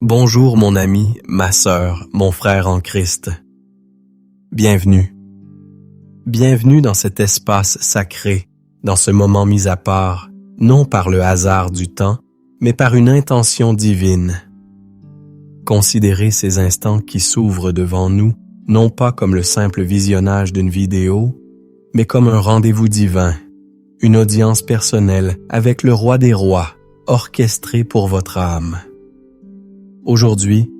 Bonjour mon ami, ma sœur, mon frère en Christ. Bienvenue. Bienvenue dans cet espace sacré, dans ce moment mis à part, non par le hasard du temps, mais par une intention divine. Considérez ces instants qui s'ouvrent devant nous, non pas comme le simple visionnage d'une vidéo, mais comme un rendez-vous divin, une audience personnelle avec le Roi des Rois, orchestrée pour votre âme. Aujourd'hui,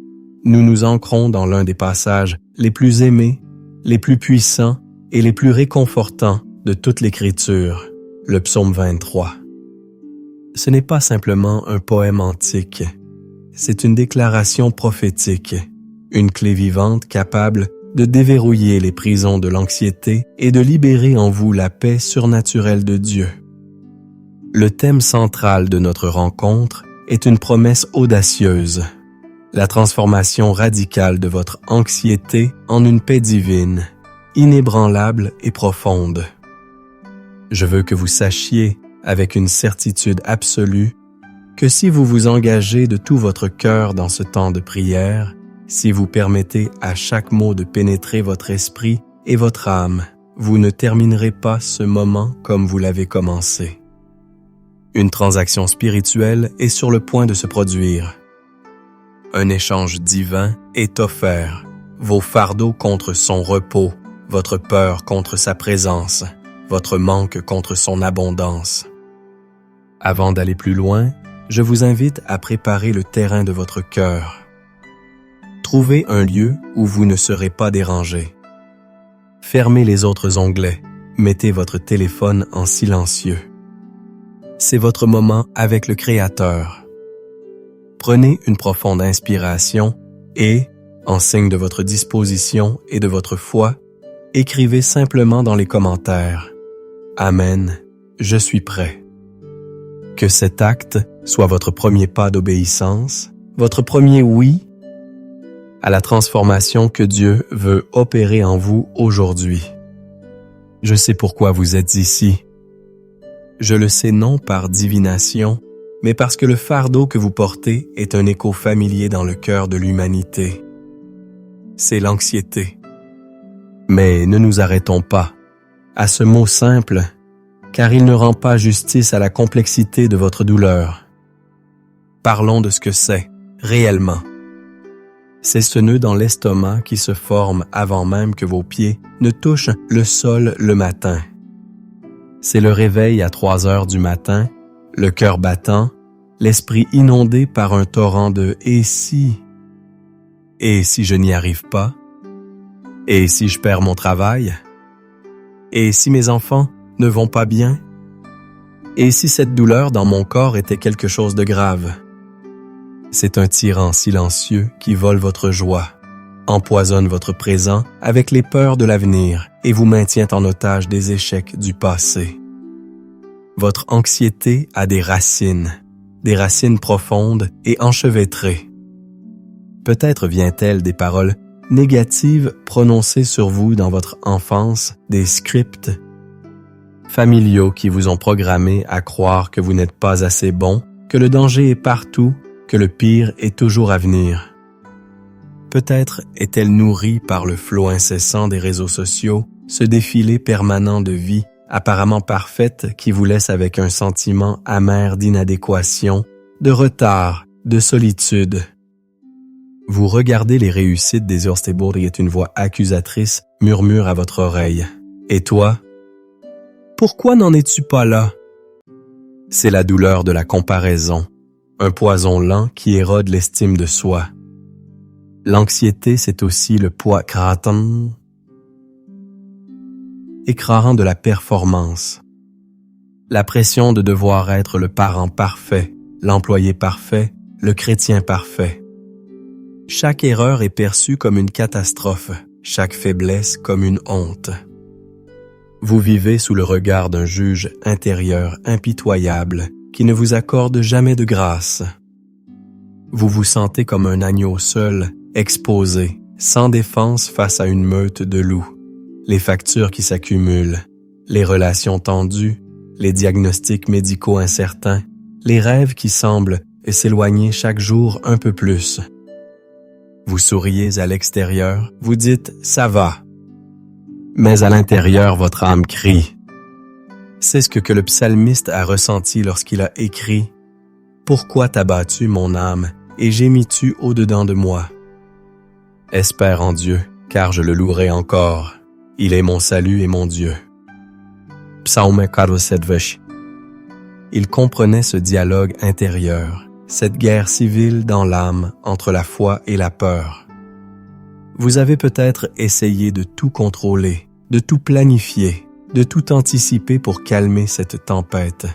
nous nous ancrons dans l'un des passages les plus aimés, les plus puissants et les plus réconfortants de toute l'Écriture, le psaume 23. Ce n'est pas simplement un poème antique, c'est une déclaration prophétique, une clé vivante capable de déverrouiller les prisons de l'anxiété et de libérer en vous la paix surnaturelle de Dieu. Le thème central de notre rencontre est une promesse audacieuse, la transformation radicale de votre anxiété en une paix divine, inébranlable et profonde. Je veux que vous sachiez, avec une certitude absolue, que si vous vous engagez de tout votre cœur dans ce temps de prière, si vous permettez à chaque mot de pénétrer votre esprit et votre âme, vous ne terminerez pas ce moment comme vous l'avez commencé. Une transaction spirituelle est sur le point de se produire. Un échange divin est offert, vos fardeaux contre son repos, votre peur contre sa présence, votre manque contre son abondance. Avant d'aller plus loin, je vous invite à préparer le terrain de votre cœur. Trouvez un lieu où vous ne serez pas dérangé. Fermez les autres onglets, mettez votre téléphone en silencieux. C'est votre moment avec le Créateur. Prenez une profonde inspiration et, en signe de votre disposition et de votre foi, écrivez simplement dans les commentaires « Amen, je suis prêt ». Que cet acte soit votre premier pas d'obéissance, votre premier oui à la transformation que Dieu veut opérer en vous aujourd'hui. Je sais pourquoi vous êtes ici. Je le sais non par divination, mais parce que le fardeau que vous portez est un écho familier dans le cœur de l'humanité. C'est l'anxiété. Mais ne nous arrêtons pas à ce mot simple, car il ne rend pas justice à la complexité de votre douleur. Parlons de ce que c'est, réellement. C'est ce nœud dans l'estomac qui se forme avant même que vos pieds ne touchent le sol le matin. C'est le réveil à 3 heures du matin, le cœur battant, l'esprit inondé par un torrent de « et si » ? Et si je n'y arrive pas? Et si je perds mon travail? Et si mes enfants ne vont pas bien? Et si cette douleur dans mon corps était quelque chose de grave? C'est un tyran silencieux qui vole votre joie, empoisonne votre présent avec les peurs de l'avenir et vous maintient en otage des échecs du passé. Votre anxiété a des racines profondes et enchevêtrées. Peut-être vient-elle des paroles négatives prononcées sur vous dans votre enfance, des scripts familiaux qui vous ont programmé à croire que vous n'êtes pas assez bon, que le danger est partout, que le pire est toujours à venir. Peut-être est-elle nourrie par le flot incessant des réseaux sociaux, ce défilé permanent de vie apparemment parfaite qui vous laisse avec un sentiment amer d'inadéquation, de retard, de solitude. Vous regardez les réussites des Hurstebourg et une voix accusatrice murmure à votre oreille. Et toi? Pourquoi n'en es-tu pas là? C'est la douleur de la comparaison, un poison lent qui érode l'estime de soi. L'anxiété, c'est aussi le poids écrasant de la performance. La pression de devoir être le parent parfait, l'employé parfait, le chrétien parfait. Chaque erreur est perçue comme une catastrophe, chaque faiblesse comme une honte. Vous vivez sous le regard d'un juge intérieur impitoyable qui ne vous accorde jamais de grâce. Vous vous sentez comme un agneau seul, exposé, sans défense face à une meute de loups. Les factures qui s'accumulent, les relations tendues, les diagnostics médicaux incertains, les rêves qui semblent et s'éloigner chaque jour un peu plus. Vous souriez à l'extérieur, vous dites « ça va ». Mais à l'intérieur, votre âme crie. C'est ce que le psalmiste a ressenti lorsqu'il a écrit « Pourquoi t'as battu mon âme et gémis-tu au-dedans de moi ?» Espère en Dieu, car je le louerai encore. Il est mon salut et mon Dieu. Psaume 47. Il comprenait ce dialogue intérieur, cette guerre civile dans l'âme entre la foi et la peur. Vous avez peut-être essayé de tout contrôler, de tout planifier, de tout anticiper pour calmer cette tempête.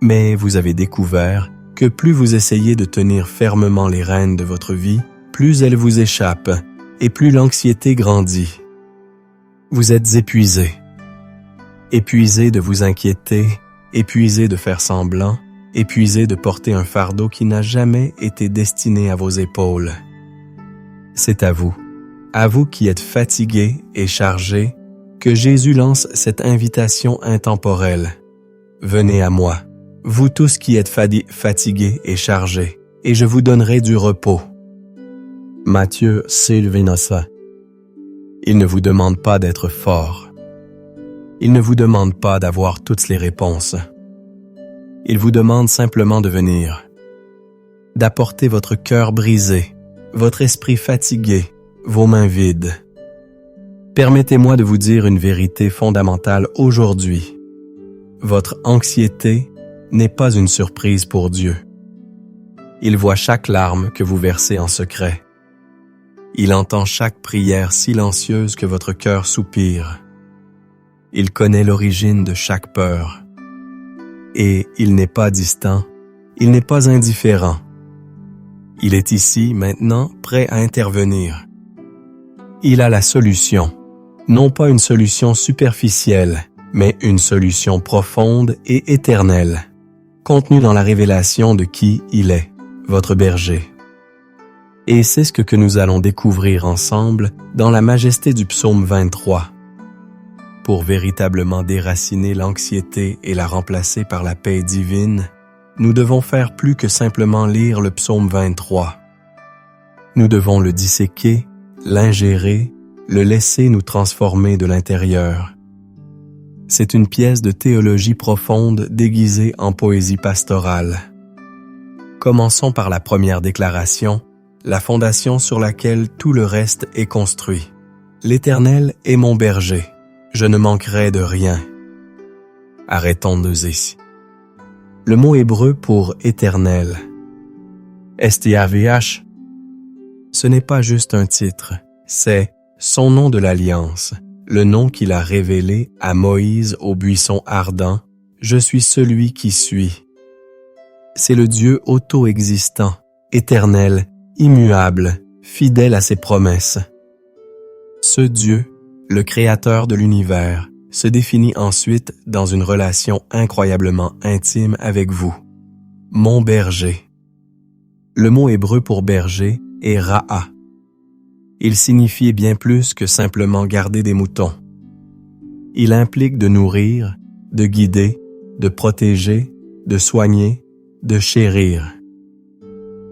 Mais vous avez découvert que plus vous essayez de tenir fermement les rênes de votre vie, plus elle vous échappe et plus l'anxiété grandit. Vous êtes épuisé. Épuisé de vous inquiéter, épuisé de faire semblant, épuisé de porter un fardeau qui n'a jamais été destiné à vos épaules. C'est à vous qui êtes fatigué et chargé, que Jésus lance cette invitation intemporelle. Venez à moi, vous tous qui êtes fatigués et chargés, et je vous donnerai du repos. Matthieu 6:9. Il ne vous demande pas d'être fort. Il ne vous demande pas d'avoir toutes les réponses. Il vous demande simplement de venir, d'apporter votre cœur brisé, votre esprit fatigué, vos mains vides. Permettez-moi de vous dire une vérité fondamentale aujourd'hui. Votre anxiété n'est pas une surprise pour Dieu. Il voit chaque larme que vous versez en secret. Il entend chaque prière silencieuse que votre cœur soupire. Il connaît l'origine de chaque peur. Et il n'est pas distant, il n'est pas indifférent. Il est ici, maintenant, prêt à intervenir. Il a la solution, non pas une solution superficielle, mais une solution profonde et éternelle, contenue dans la révélation de qui il est, votre berger. Et c'est ce que nous allons découvrir ensemble dans la majesté du psaume 23. Pour véritablement déraciner l'anxiété et la remplacer par la paix divine, nous devons faire plus que simplement lire le psaume 23. Nous devons le disséquer, l'ingérer, le laisser nous transformer de l'intérieur. C'est une pièce de théologie profonde déguisée en poésie pastorale. Commençons par la première déclaration, la fondation sur laquelle tout le reste est construit. L'Éternel est mon berger, je ne manquerai de rien. Arrêtons-nous ici. Le mot hébreu pour éternel, STAVH, ce n'est pas juste un titre, c'est son nom de l'alliance, le nom qu'il a révélé à Moïse au buisson ardent, je suis celui qui suis. C'est le Dieu auto-existant, éternel, immuable, fidèle à ses promesses. Ce Dieu, le créateur de l'univers, se définit ensuite dans une relation incroyablement intime avec vous. Mon berger. Le mot hébreu pour berger est ra'a. Il signifie bien plus que simplement garder des moutons. Il implique de nourrir, de guider, de protéger, de soigner, de chérir.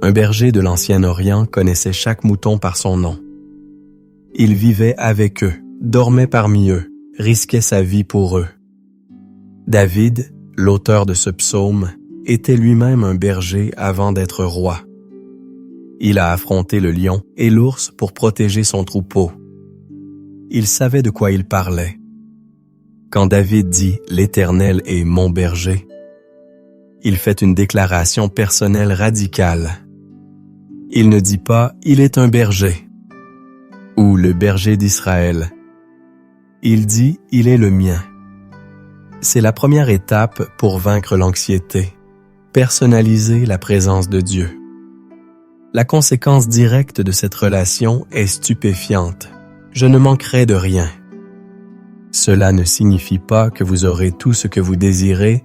Un berger de l'Ancien Orient connaissait chaque mouton par son nom. Il vivait avec eux, dormait parmi eux, risquait sa vie pour eux. David, l'auteur de ce psaume, était lui-même un berger avant d'être roi. Il a affronté le lion et l'ours pour protéger son troupeau. Il savait de quoi il parlait. Quand David dit « L'Éternel est mon berger », il fait une déclaration personnelle radicale. Il ne dit pas « Il est un berger » ou « le berger d'Israël ». Il dit « Il est le mien ». C'est la première étape pour vaincre l'anxiété, personnaliser la présence de Dieu. La conséquence directe de cette relation est stupéfiante. Je ne manquerai de rien. Cela ne signifie pas que vous aurez tout ce que vous désirez,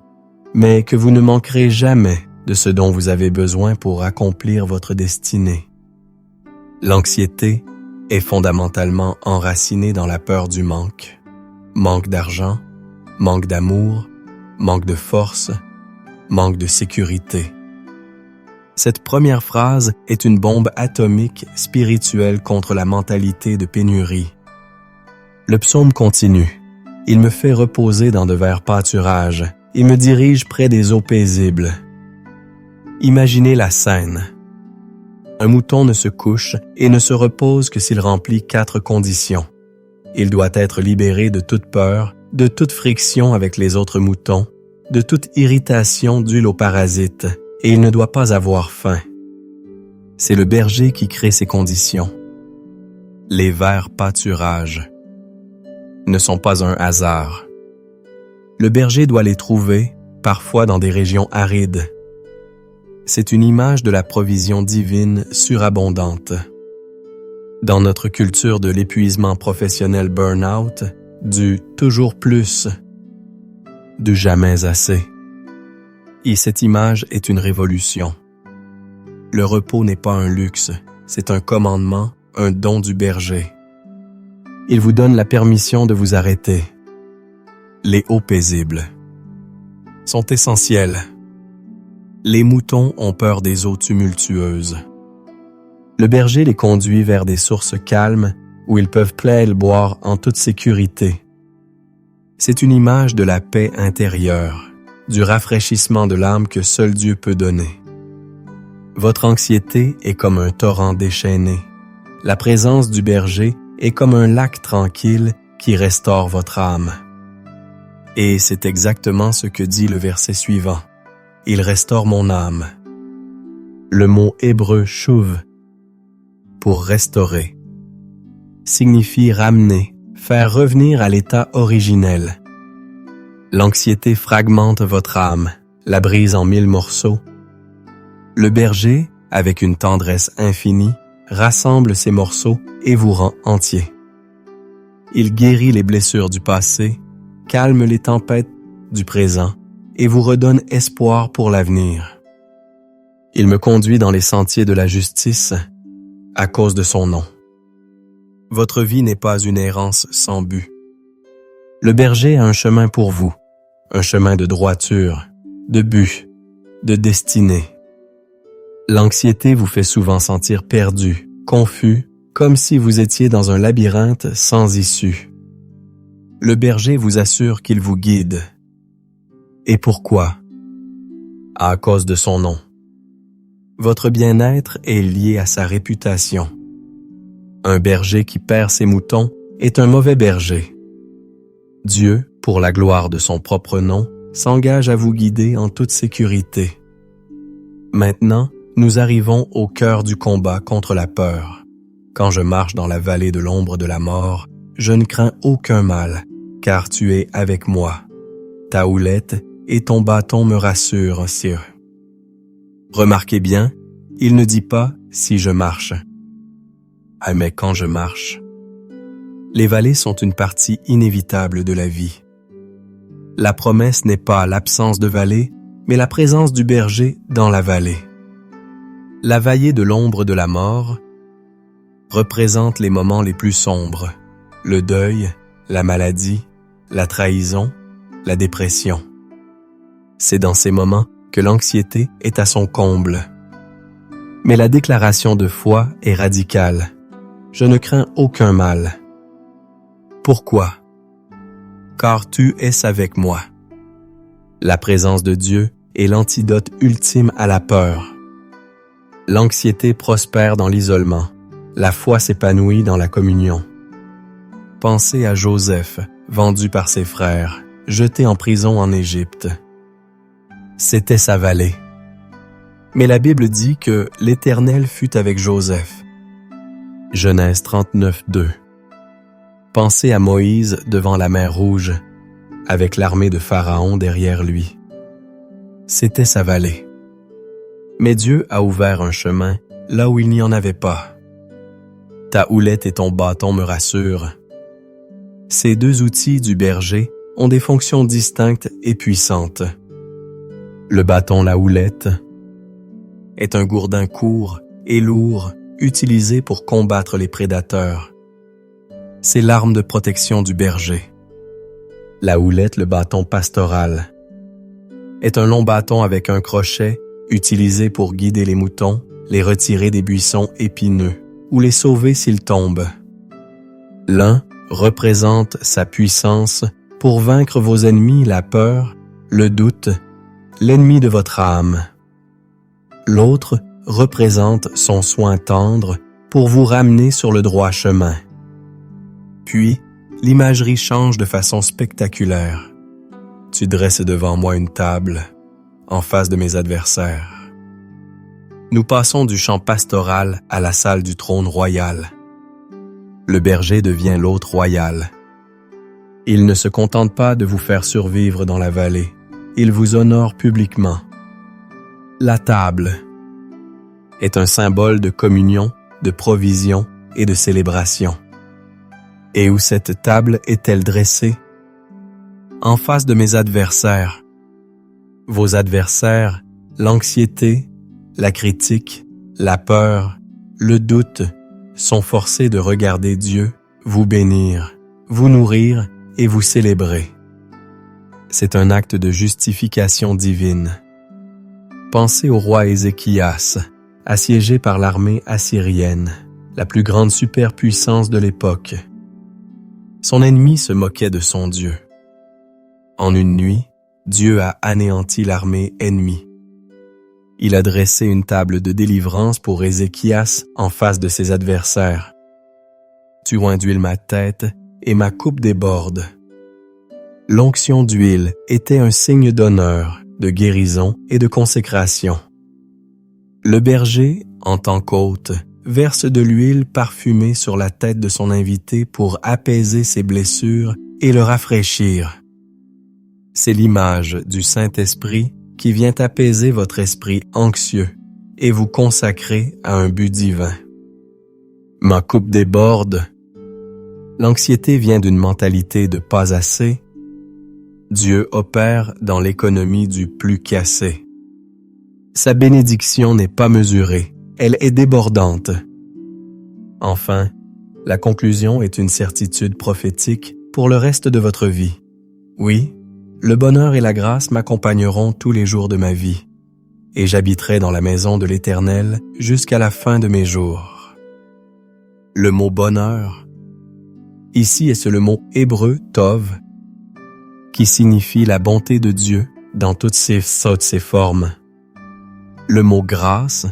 mais que vous ne manquerez jamais de ce dont vous avez besoin pour accomplir votre destinée. L'anxiété est fondamentalement enracinée dans la peur du manque. Manque d'argent, manque d'amour, manque de force, manque de sécurité. Cette première phrase est une bombe atomique spirituelle contre la mentalité de pénurie. Le psaume continue. Il me fait reposer dans de verts pâturages et me dirige près des eaux paisibles. Imaginez la scène. Un mouton ne se couche et ne se repose que s'il remplit 4 conditions. Il doit être libéré de toute peur, de toute friction avec les autres moutons, de toute irritation due aux parasites, et il ne doit pas avoir faim. C'est le berger qui crée ces conditions. Les verts pâturages ne sont pas un hasard. Le berger doit les trouver, parfois dans des régions arides. C'est une image de la provision divine surabondante. Dans notre culture de l'épuisement professionnel burn-out, du toujours plus, du jamais assez. Et cette image est une révolution. Le repos n'est pas un luxe, c'est un commandement, un don du berger. Il vous donne la permission de vous arrêter. Les eaux paisibles sont essentielles. Les moutons ont peur des eaux tumultueuses. Le berger les conduit vers des sources calmes où ils peuvent plaire boire en toute sécurité. C'est une image de la paix intérieure, du rafraîchissement de l'âme que seul Dieu peut donner. Votre anxiété est comme un torrent déchaîné. La présence du berger est comme un lac tranquille qui restaure votre âme. Et c'est exactement ce que dit le verset suivant. Il restaure mon âme. Le mot hébreu shuv, pour restaurer, signifie ramener, faire revenir à l'état originel. L'anxiété fragmente votre âme, la brise en 1000 morceaux. Le berger, avec une tendresse infinie, rassemble ces morceaux et vous rend entier. Il guérit les blessures du passé, calme les tempêtes du présent et vous redonne espoir pour l'avenir. Il me conduit dans les sentiers de la justice à cause de son nom. Votre vie n'est pas une errance sans but. Le berger a un chemin pour vous, un chemin de droiture, de but, de destinée. L'anxiété vous fait souvent sentir perdu, confus, comme si vous étiez dans un labyrinthe sans issue. Le berger vous assure qu'il vous guide. Et pourquoi? À cause de son nom. Votre bien-être est lié à sa réputation. Un berger qui perd ses moutons est un mauvais berger. Dieu, pour la gloire de son propre nom, s'engage à vous guider en toute sécurité. Maintenant, nous arrivons au cœur du combat contre la peur. Quand je marche dans la vallée de l'ombre de la mort, je ne crains aucun mal, car tu es avec moi. Ta houlette et ton bâton me rassurent, sire. Remarquez bien, il ne dit pas « si je marche ». Ah, mais quand je marche. Les vallées sont une partie inévitable de la vie. La promesse n'est pas l'absence de vallée, mais la présence du berger dans la vallée. La vallée de l'ombre de la mort représente les moments les plus sombres, le deuil, la maladie, la trahison, la dépression. C'est dans ces moments que l'anxiété est à son comble. Mais la déclaration de foi est radicale. Je ne crains aucun mal. Pourquoi? Car tu es avec moi. La présence de Dieu est l'antidote ultime à la peur. L'anxiété prospère dans l'isolement. La foi s'épanouit dans la communion. Pensez à Joseph, vendu par ses frères, jeté en prison en Égypte. C'était sa vallée. Mais la Bible dit que l'Éternel fut avec Joseph. Genèse 39, 2. Pensez à Moïse devant la mer Rouge, avec l'armée de Pharaon derrière lui. C'était sa vallée. Mais Dieu a ouvert un chemin là où il n'y en avait pas. Ta houlette et ton bâton me rassurent. Ces deux outils du berger ont des fonctions distinctes et puissantes. Le bâton, la houlette, est un gourdin court et lourd utilisé pour combattre les prédateurs. C'est l'arme de protection du berger. La houlette, le bâton pastoral, est un long bâton avec un crochet utilisés pour guider les moutons, les retirer des buissons épineux ou les sauver s'ils tombent. L'un représente sa puissance pour vaincre vos ennemis, la peur, le doute, l'ennemi de votre âme. L'autre représente son soin tendre pour vous ramener sur le droit chemin. Puis, l'imagerie change de façon spectaculaire. Tu dresses devant moi une table, en face de mes adversaires. Nous passons du champ pastoral à la salle du trône royal. Le berger devient l'hôte royal. Il ne se contente pas de vous faire survivre dans la vallée, il vous honore publiquement. La table est un symbole de communion, de provision et de célébration. Et où cette table est-elle dressée? En face de mes adversaires. Vos adversaires, l'anxiété, la critique, la peur, le doute, sont forcés de regarder Dieu, vous bénir, vous nourrir et vous célébrer. C'est un acte de justification divine. Pensez au roi Ézéchias, assiégé par l'armée assyrienne, la plus grande superpuissance de l'époque. Son ennemi se moquait de son Dieu. En une nuit, Dieu a anéanti l'armée ennemie. Il a dressé une table de délivrance pour Ézéchias en face de ses adversaires. Tu onduiles ma tête et ma coupe déborde. L'onction d'huile était un signe d'honneur, de guérison et de consécration. Le berger, en tant qu'hôte, verse de l'huile parfumée sur la tête de son invité pour apaiser ses blessures et le rafraîchir. C'est l'image du Saint-Esprit qui vient apaiser votre esprit anxieux et vous consacrer à un but divin. Ma coupe déborde. L'anxiété vient d'une mentalité de pas assez. Dieu opère dans l'économie du plus qu'assez. Sa bénédiction n'est pas mesurée, elle est débordante. Enfin, la conclusion est une certitude prophétique pour le reste de votre vie. Oui, le bonheur et la grâce m'accompagneront tous les jours de ma vie, et j'habiterai dans la maison de l'Éternel jusqu'à la fin de mes jours. Le mot bonheur, ici est le mot hébreu tov, qui signifie la bonté de Dieu dans toutes ses formes. Le mot grâce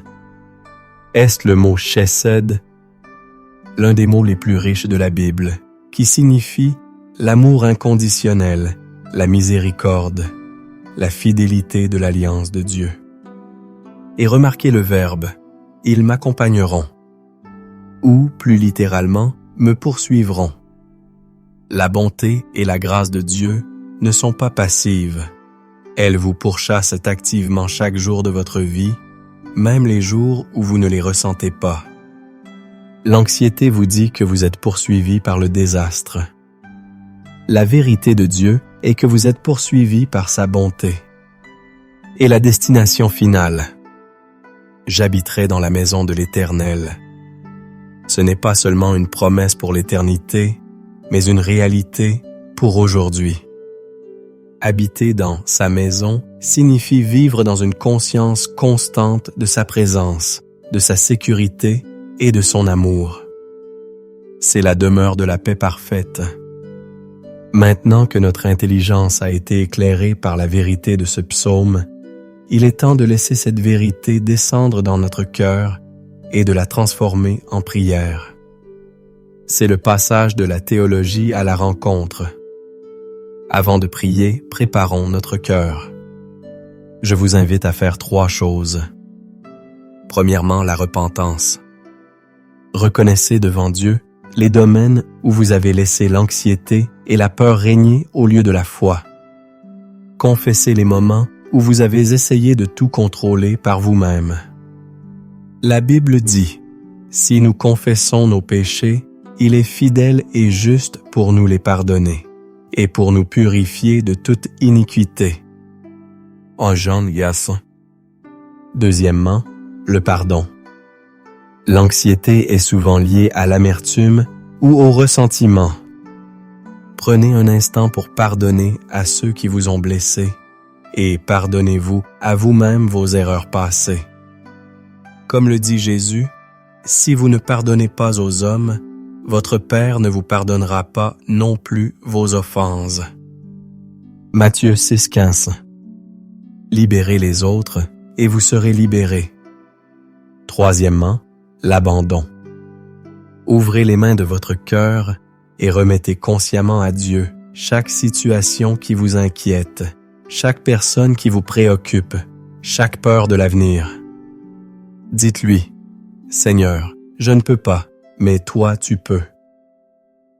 est le mot chesed, l'un des mots les plus riches de la Bible, qui signifie l'amour inconditionnel, la miséricorde, la fidélité de l'alliance de Dieu. Et remarquez le verbe « ils m'accompagneront » ou, plus littéralement, « me poursuivront ». La bonté et la grâce de Dieu ne sont pas passives. Elles vous pourchassent activement chaque jour de votre vie, même les jours où vous ne les ressentez pas. L'anxiété vous dit que vous êtes poursuivi par le désastre. La vérité de Dieu est que vous êtes poursuivi par sa bonté. Et la destination finale. J'habiterai dans la maison de l'Éternel. Ce n'est pas seulement une promesse pour l'éternité, mais une réalité pour aujourd'hui. Habiter dans sa maison signifie vivre dans une conscience constante de sa présence, de sa sécurité et de son amour. C'est la demeure de la paix parfaite. Maintenant que notre intelligence a été éclairée par la vérité de ce psaume, il est temps de laisser cette vérité descendre dans notre cœur et de la transformer en prière. C'est le passage de la théologie à la rencontre. Avant de prier, préparons notre cœur. Je vous invite à faire 3 choses. Premièrement, la repentance. Reconnaissez devant Dieu les domaines où vous avez laissé l'anxiété et la peur régner au lieu de la foi. Confessez les moments où vous avez essayé de tout contrôler par vous-même. La Bible dit, « Si nous confessons nos péchés, il est fidèle et juste pour nous les pardonner et pour nous purifier de toute iniquité. » En Jean 1. Deuxièmement, le pardon. L'anxiété est souvent liée à l'amertume ou au ressentiment. Prenez un instant pour pardonner à ceux qui vous ont blessé et pardonnez-vous à vous-même vos erreurs passées. Comme le dit Jésus, si vous ne pardonnez pas aux hommes, votre Père ne vous pardonnera pas non plus vos offenses. Matthieu 6,15. Libérez les autres et vous serez libérés. Troisièmement, l'abandon. Ouvrez les mains de votre cœur et remettez consciemment à Dieu chaque situation qui vous inquiète, chaque personne qui vous préoccupe, chaque peur de l'avenir. Dites-lui, « Seigneur, je ne peux pas, mais toi tu peux.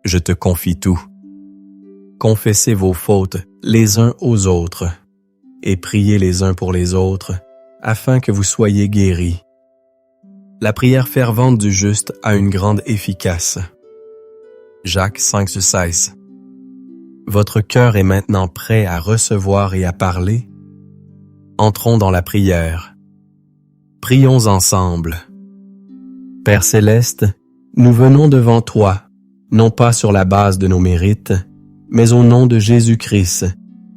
Je te confie tout. » Confessez vos fautes les uns aux autres et priez les uns pour les autres afin que vous soyez guéris. La prière fervente du juste a une grande efficace. Jacques 5,16. Votre cœur est maintenant prêt à recevoir et à parler? Entrons dans la prière. Prions ensemble. Père céleste, nous venons devant toi, non pas sur la base de nos mérites, mais au nom de Jésus-Christ,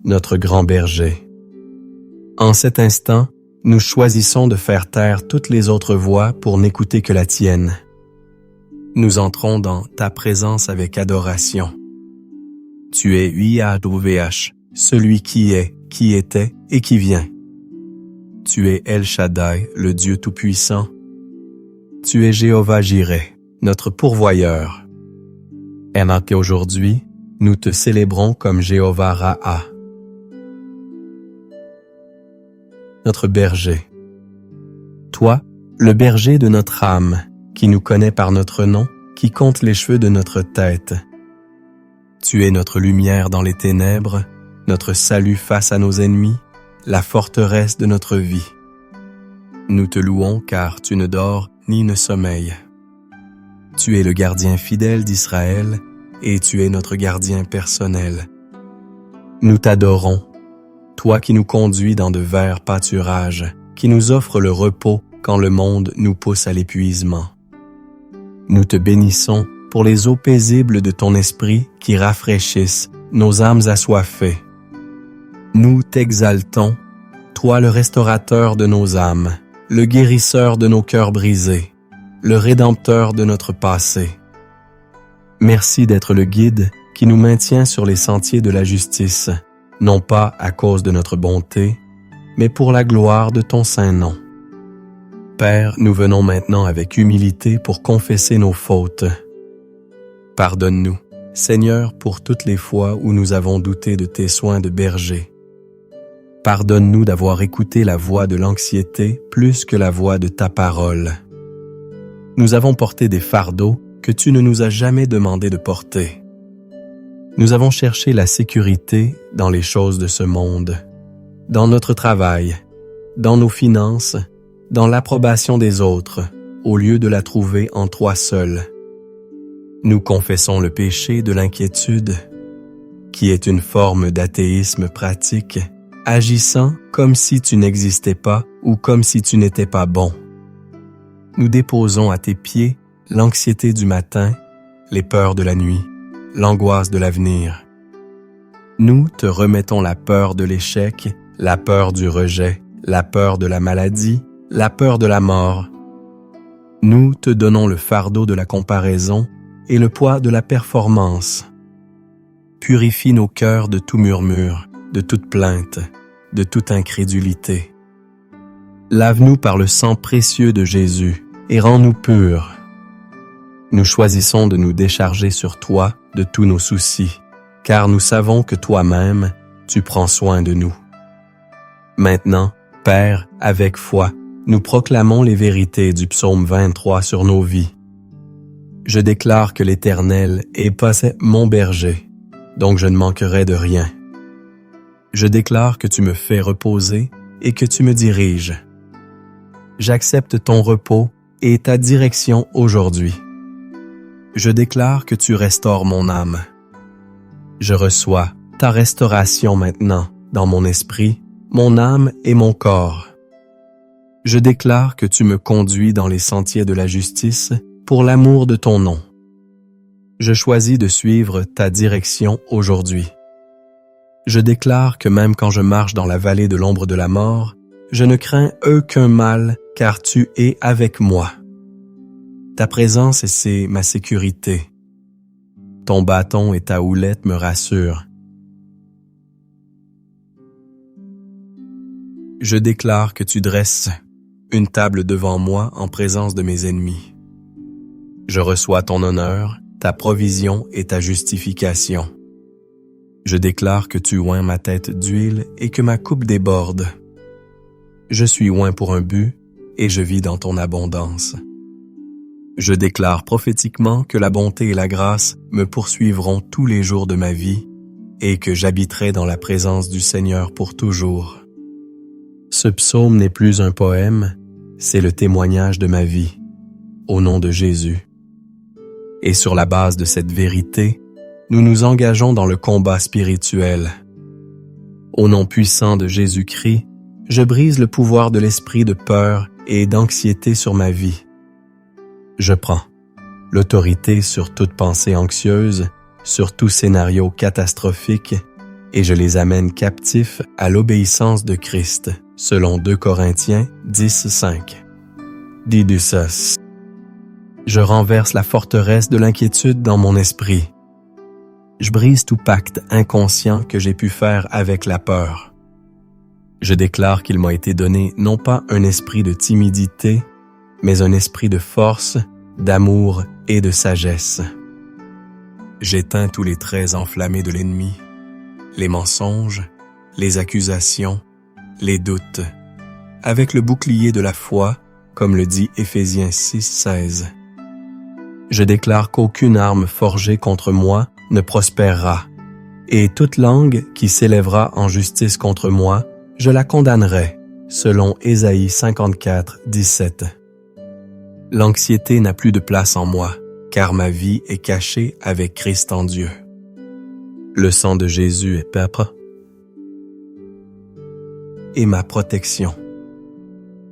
notre grand berger. En cet instant, nous choisissons de faire taire toutes les autres voix pour n'écouter que la tienne. Nous entrons dans ta présence avec adoration. Tu es YHWH, celui qui est, qui était et qui vient. Tu es El Shaddai, le Dieu Tout-Puissant. Tu es Jéhovah Jireh, notre pourvoyeur. Et aujourd'hui, nous te célébrons comme Jéhovah Raha, notre berger. Toi, le berger de notre âme, qui nous connaît par notre nom, qui compte les cheveux de notre tête. Tu es notre lumière dans les ténèbres, notre salut face à nos ennemis, la forteresse de notre vie. Nous te louons car tu ne dors ni ne sommeilles. Tu es le gardien fidèle d'Israël et tu es notre gardien personnel. Nous t'adorons, toi qui nous conduis dans de verts pâturages, qui nous offres le repos quand le monde nous pousse à l'épuisement. Nous te bénissons pour les eaux paisibles de ton esprit qui rafraîchissent nos âmes assoiffées. Nous t'exaltons, toi le restaurateur de nos âmes, le guérisseur de nos cœurs brisés, le rédempteur de notre passé. Merci d'être le guide qui nous maintient sur les sentiers de la justice, non pas à cause de notre bonté, mais pour la gloire de ton saint nom. Père, nous venons maintenant avec humilité pour confesser nos fautes. Pardonne-nous, Seigneur, pour toutes les fois où nous avons douté de tes soins de berger. Pardonne-nous d'avoir écouté la voix de l'anxiété plus que la voix de ta parole. Nous avons porté des fardeaux que tu ne nous as jamais demandé de porter. Nous avons cherché la sécurité dans les choses de ce monde, dans notre travail, dans nos finances, dans l'approbation des autres, au lieu de la trouver en toi seul. Nous confessons le péché de l'inquiétude, qui est une forme d'athéisme pratique, agissant comme si tu n'existais pas ou comme si tu n'étais pas bon. Nous déposons à tes pieds l'anxiété du matin, les peurs de la nuit, l'angoisse de l'avenir. Nous te remettons la peur de l'échec, la peur du rejet, la peur de la maladie, la peur de la mort. Nous te donnons le fardeau de la comparaison et le poids de la performance. Purifie nos cœurs de tout murmure, de toute plainte, de toute incrédulité. Lave-nous par le sang précieux de Jésus et rends-nous purs. Nous choisissons de nous décharger sur toi de tous nos soucis, car nous savons que toi-même, tu prends soin de nous. Maintenant, Père, avec foi, nous proclamons les vérités du psaume 23 sur nos vies. Je déclare que l'Éternel est mon berger, donc je ne manquerai de rien. Je déclare que tu me fais reposer et que tu me diriges. J'accepte ton repos et ta direction aujourd'hui. Je déclare que tu restaures mon âme. Je reçois ta restauration maintenant dans mon esprit, mon âme et mon corps. Je déclare que tu me conduis dans les sentiers de la justice pour l'amour de ton nom. Je choisis de suivre ta direction aujourd'hui. Je déclare que même quand je marche dans la vallée de l'ombre de la mort, je ne crains aucun mal, car tu es avec moi. Ta présence, c'est ma sécurité. Ton bâton et ta houlette me rassurent. Je déclare que tu dresses une table devant moi en présence de mes ennemis. Je reçois ton honneur, ta provision et ta justification. Je déclare que tu oins ma tête d'huile et que ma coupe déborde. Je suis oint pour un but et je vis dans ton abondance. Je déclare prophétiquement que la bonté et la grâce me poursuivront tous les jours de ma vie et que j'habiterai dans la présence du Seigneur pour toujours. Ce psaume n'est plus un poème, c'est le témoignage de ma vie, au nom de Jésus. Et sur la base de cette vérité, nous nous engageons dans le combat spirituel. Au nom puissant de Jésus-Christ, je brise le pouvoir de l'esprit de peur et d'anxiété sur ma vie. Je prends l'autorité sur toute pensée anxieuse, sur tout scénario catastrophique, et je les amène captifs à l'obéissance de Christ, selon 2 Corinthiens 10:5. Didusos. Je renverse la forteresse de l'inquiétude dans mon esprit. Je brise tout pacte inconscient que j'ai pu faire avec la peur. Je déclare qu'il m'a été donné non pas un esprit de timidité, mais un esprit de force, d'amour et de sagesse. J'éteins tous les traits enflammés de l'ennemi, les mensonges, les accusations, les doutes, avec le bouclier de la foi, comme le dit Éphésiens 6:16. Je déclare qu'aucune arme forgée contre moi ne prospérera, et toute langue qui s'élèvera en justice contre moi, je la condamnerai, selon Ésaïe 54:17. L'anxiété n'a plus de place en moi, car ma vie est cachée avec Christ en Dieu. Le sang de Jésus est peuple et ma protection.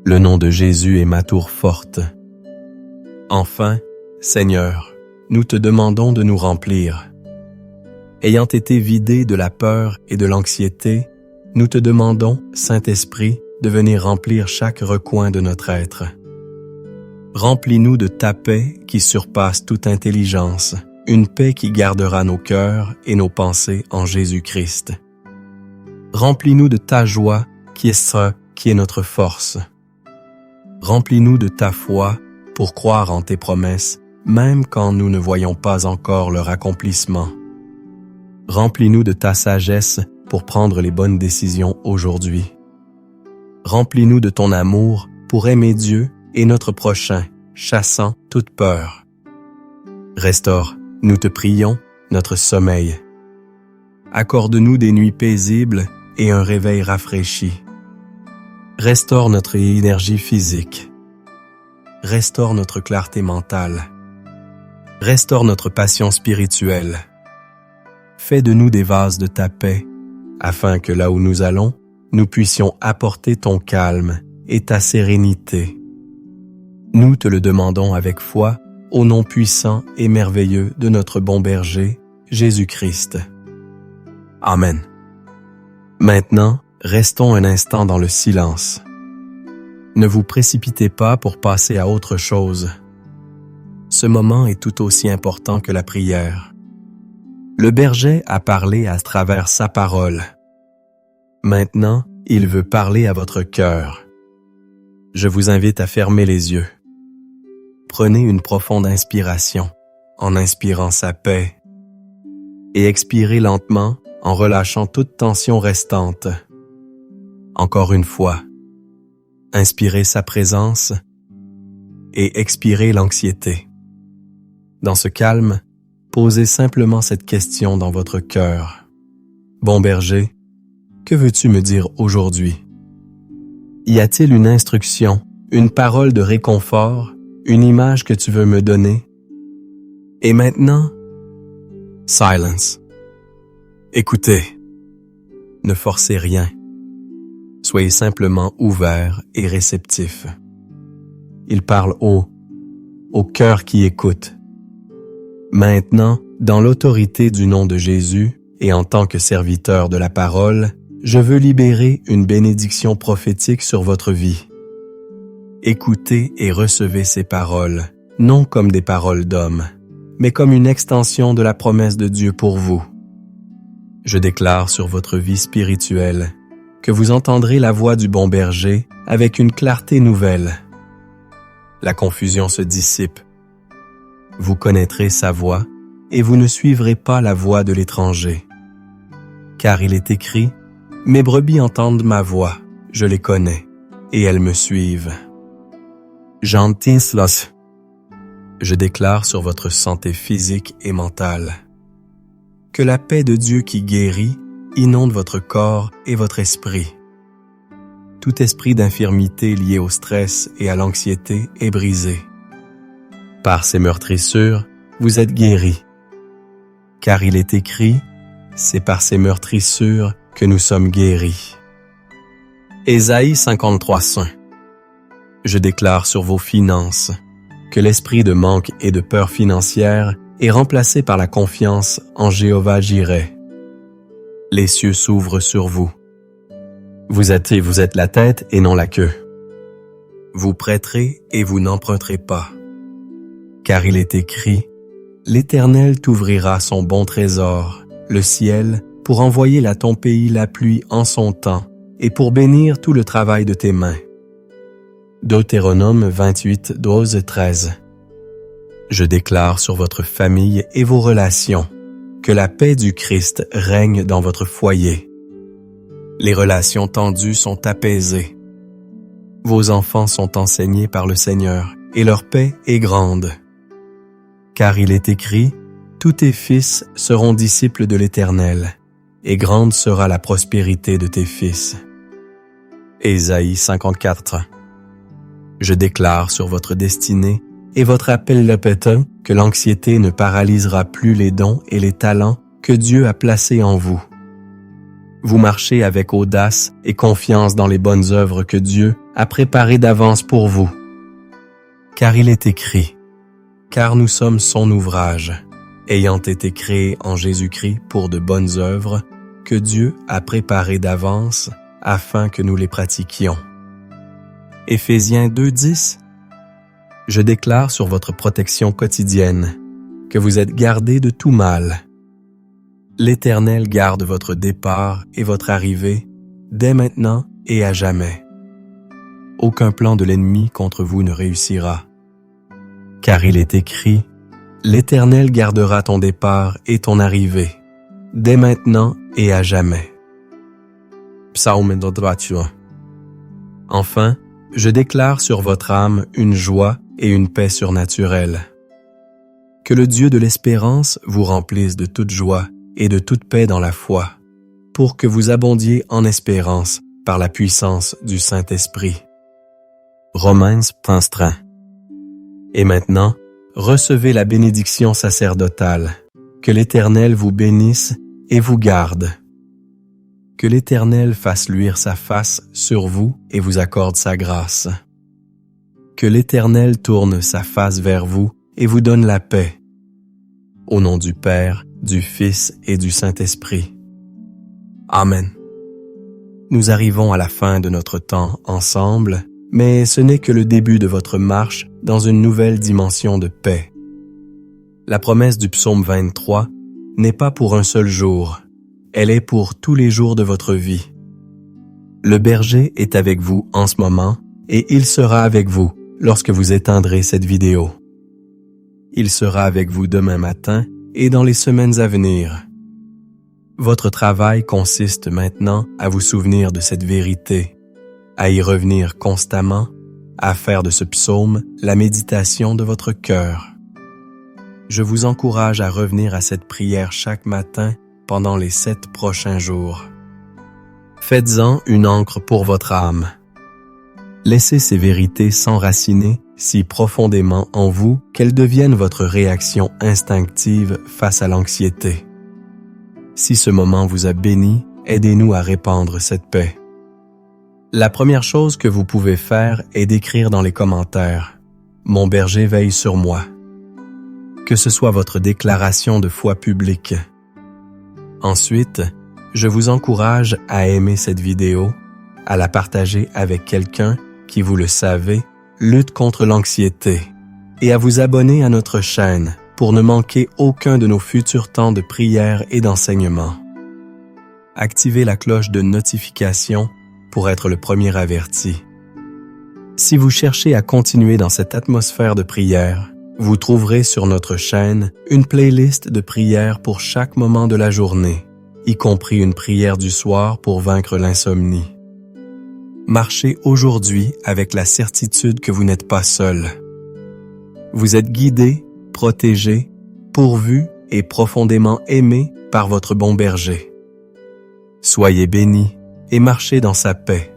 Le nom de Jésus est ma tour forte. Enfin, Seigneur, nous te demandons de nous remplir. Ayant été vidés de la peur et de l'anxiété, nous te demandons, Saint-Esprit, de venir remplir chaque recoin de notre être. Remplis-nous de ta paix qui surpasse toute intelligence, une paix qui gardera nos cœurs et nos pensées en Jésus-Christ. Remplis-nous de ta joie qui est notre force. Remplis-nous de ta foi pour croire en tes promesses, même quand nous ne voyons pas encore leur accomplissement. Remplis-nous de ta sagesse pour prendre les bonnes décisions aujourd'hui. Remplis-nous de ton amour pour aimer Dieu et notre prochain, chassant toute peur. Restaure, nous te prions, notre sommeil. Accorde-nous des nuits paisibles et un réveil rafraîchi. Restaure notre énergie physique. Restaure notre clarté mentale. Restaure notre passion spirituelle. Fais de nous des vases de ta paix, afin que là où nous allons, nous puissions apporter ton calme et ta sérénité. Nous te le demandons avec foi, au nom puissant et merveilleux de notre bon berger, Jésus-Christ. Amen. Maintenant, restons un instant dans le silence. Ne vous précipitez pas pour passer à autre chose. Ce moment est tout aussi important que la prière. Le berger a parlé à travers sa parole. Maintenant, il veut parler à votre cœur. Je vous invite à fermer les yeux. Prenez une profonde inspiration en inspirant sa paix et expirez lentement en relâchant toute tension restante. Encore une fois, inspirez sa présence et expirez l'anxiété. Dans ce calme, posez simplement cette question dans votre cœur. Bon berger, que veux-tu me dire aujourd'hui? Y a-t-il une instruction, une parole de réconfort, une image que tu veux me donner? Et maintenant, silence. Écoutez. Ne forcez rien. Soyez simplement ouvert et réceptif. Il parle au cœur qui écoute. Maintenant, dans l'autorité du nom de Jésus, et en tant que serviteur de la parole, je veux libérer une bénédiction prophétique sur votre vie. Écoutez et recevez ces paroles, non comme des paroles d'hommes, mais comme une extension de la promesse de Dieu pour vous. Je déclare sur votre vie spirituelle que vous entendrez la voix du bon berger avec une clarté nouvelle. La confusion se dissipe. Vous connaîtrez sa voix et vous ne suivrez pas la voix de l'étranger. Car il est écrit, « Mes brebis entendent ma voix, je les connais, et elles me suivent. » Jean 10. Je déclare sur votre santé physique et mentale que la paix de Dieu qui guérit inonde votre corps et votre esprit. Tout esprit d'infirmité lié au stress et à l'anxiété est brisé. Par ces meurtrissures, vous êtes guéris. Car il est écrit, c'est par ces meurtrissures que nous sommes guéris. Ésaïe 53:5. Je déclare sur vos finances que l'esprit de manque et de peur financière est remplacé par la confiance en Jéhovah Jireh. Les cieux s'ouvrent sur vous. Vous êtes la tête et non la queue. Vous prêterez et vous n'emprunterez pas. Car il est écrit, « L'Éternel t'ouvrira son bon trésor, le ciel, pour envoyer à ton pays la pluie en son temps, et pour bénir tout le travail de tes mains. » Deutéronome 28:12-13. Je déclare sur votre famille et vos relations que la paix du Christ règne dans votre foyer. Les relations tendues sont apaisées. Vos enfants sont enseignés par le Seigneur et leur paix est grande. Car il est écrit, tous tes fils seront disciples de l'Éternel, et grande sera la prospérité de tes fils. Ésaïe 54. Je déclare sur votre destinée et votre appel lapétin que l'anxiété ne paralysera plus les dons et les talents que Dieu a placés en vous. Vous marchez avec audace et confiance dans les bonnes œuvres que Dieu a préparées d'avance pour vous. Car il est écrit, « Car nous sommes son ouvrage, ayant été créés en Jésus-Christ pour de bonnes œuvres que Dieu a préparées d'avance afin que nous les pratiquions. » Éphésiens 2:10. Je déclare sur votre protection quotidienne que vous êtes gardés de tout mal. L'Éternel garde votre départ et votre arrivée dès maintenant et à jamais. Aucun plan de l'ennemi contre vous ne réussira. Car il est écrit, « L'Éternel gardera ton départ et ton arrivée, dès maintenant et à jamais. » Psaume 23. Enfin, je déclare sur votre âme une joie et une paix surnaturelle. Que le Dieu de l'espérance vous remplisse de toute joie et de toute paix dans la foi, pour que vous abondiez en espérance par la puissance du Saint-Esprit. Romains 13. Et maintenant, recevez la bénédiction sacerdotale. Que l'Éternel vous bénisse et vous garde. Que l'Éternel fasse luire sa face sur vous et vous accorde sa grâce. Que l'Éternel tourne sa face vers vous et vous donne la paix. Au nom du Père, du Fils et du Saint-Esprit. Amen. Nous arrivons à la fin de notre temps ensemble, mais ce n'est que le début de votre marche dans une nouvelle dimension de paix. La promesse du psaume 23 n'est pas pour un seul jour, elle est pour tous les jours de votre vie. Le berger est avec vous en ce moment et il sera avec vous lorsque vous éteindrez cette vidéo. Il sera avec vous demain matin et dans les semaines à venir. Votre travail consiste maintenant à vous souvenir de cette vérité, à y revenir constamment, à faire de ce psaume la méditation de votre cœur. Je vous encourage à revenir à cette prière chaque matin pendant les 7 prochains jours. Faites-en une encre pour votre âme. Laissez ces vérités s'enraciner si profondément en vous qu'elles deviennent votre réaction instinctive face à l'anxiété. Si ce moment vous a béni, aidez-nous à répandre cette paix. La première chose que vous pouvez faire est d'écrire dans les commentaires « Mon berger veille sur moi ». Que ce soit votre déclaration de foi publique. Ensuite, je vous encourage à aimer cette vidéo, à la partager avec quelqu'un qui, vous le savez, lutte contre l'anxiété, et à vous abonner à notre chaîne pour ne manquer aucun de nos futurs temps de prière et d'enseignement. Activez la cloche de notification pour être le premier averti. Si vous cherchez à continuer dans cette atmosphère de prière, vous trouverez sur notre chaîne une playlist de prières pour chaque moment de la journée, y compris une prière du soir pour vaincre l'insomnie. Marchez aujourd'hui avec la certitude que vous n'êtes pas seul. Vous êtes guidé, protégé, pourvu et profondément aimé par votre bon berger. Soyez bénis et marchez dans sa paix.